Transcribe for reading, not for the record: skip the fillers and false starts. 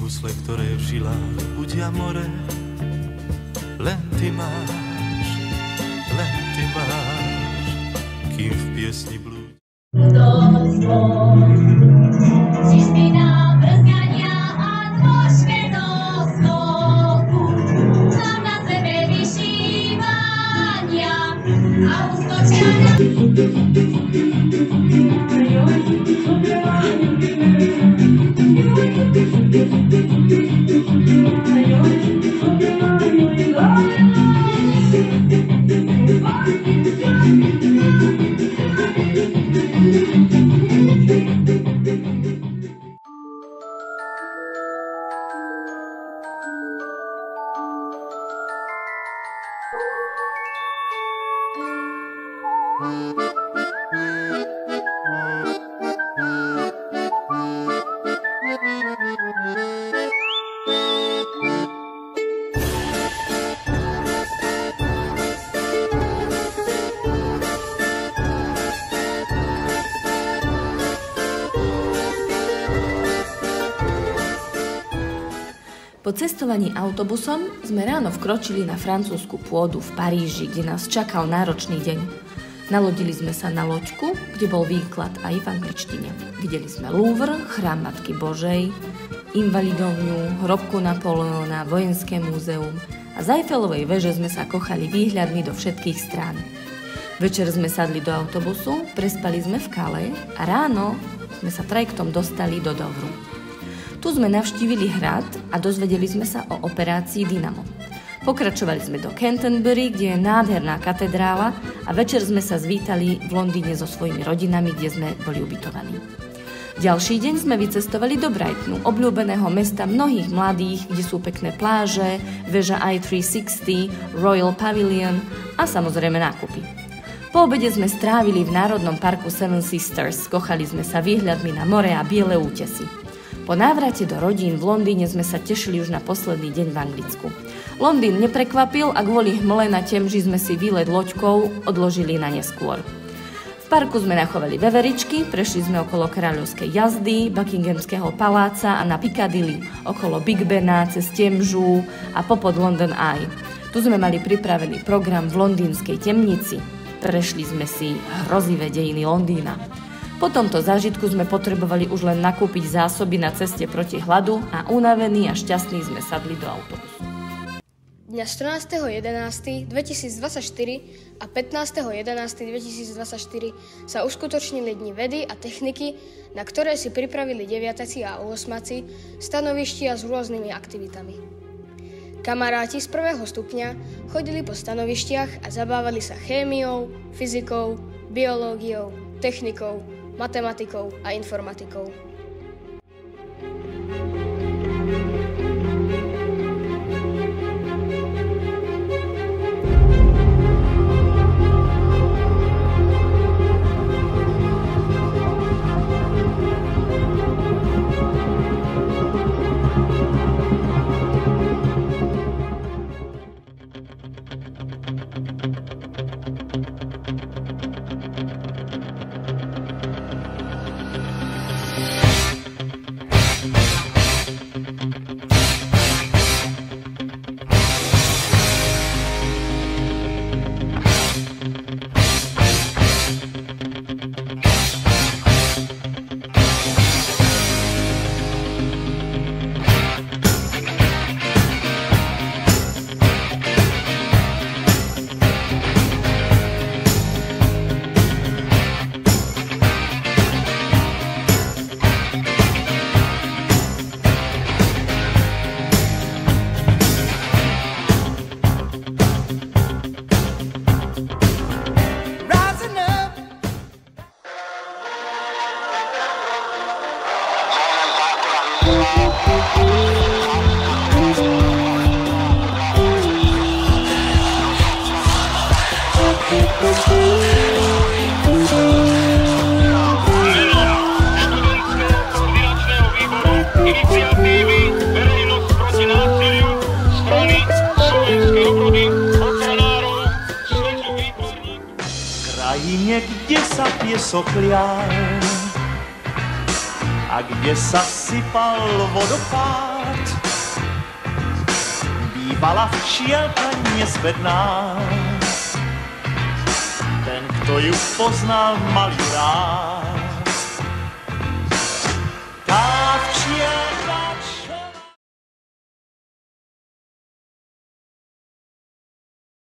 husle, ktoré v žilách budia more. Len ty máš, kým v piesni blúdi. Po cestovaní autobusom sme ráno vkročili na francúzsku pôdu v Paríži, kde nás čakal náročný deň. Nalodili sme sa na loďku, kde bol výklad aj v angličtine. Videli sme Louvre, chrám Matky Božej, Invalidovňu, hrobku Napoleona, vojenské múzeum a z Eiffelovej veže sme sa kochali výhľadmi do všetkých strán. Večer sme sadli do autobusu, prespali sme v Calais a ráno sme sa trajektom dostali do Douvru. Tu sme navštívili hrad a dozvedeli sme sa o operácii Dynamo. Pokračovali sme do Canterbury, kde je nádherná katedrála a večer sme sa zvítali v Londýne so svojimi rodinami, kde sme boli ubytovaní. Ďalší deň sme vycestovali do Brightonu, obľúbeného mesta mnohých mladých, kde sú pekné pláže, väža I-360, Royal Pavilion a samozrejme nákupy. Po obede sme strávili v Národnom parku Seven Sisters, kochali sme sa výhľadmi na more a biele útesy. Po návrate do rodín v Londýne sme sa tešili už na posledný deň v Anglicku. Londýn neprekvapil a kvôli hmle na Temži sme si výlet loďkou odložili na neskôr. V parku sme nachovali veveričky, prešli sme okolo kráľovskej jazdy, Buckinghamského paláca a na Piccadilly, okolo Big Bena, cez Temžu a popod London Eye. Tu sme mali pripravený program v londýnskej temnici. Prešli sme si hrozivé dejiny Londýna. Po tomto zážitku sme potrebovali už len nakúpiť zásoby na ceste proti hladu a unavení a šťastní sme sadli do autobusu. Dňa 14.11.2024 a 15.11.2024 sa uskutočnili Dni vedy a techniky, na ktoré si pripravili deviataci a osmaci stanovištia s rôznymi aktivitami. Kamaráti z prvého stupňa chodili po stanovištiach a zabávali sa chémiou, fyzikou, biológiou, technikou, matematikou a informatikou. Krajine, kde sa piesok lial a kde sa sypal vodopád, spala včielka nezbedná. Ten, kto ju poznal, mal ju rád.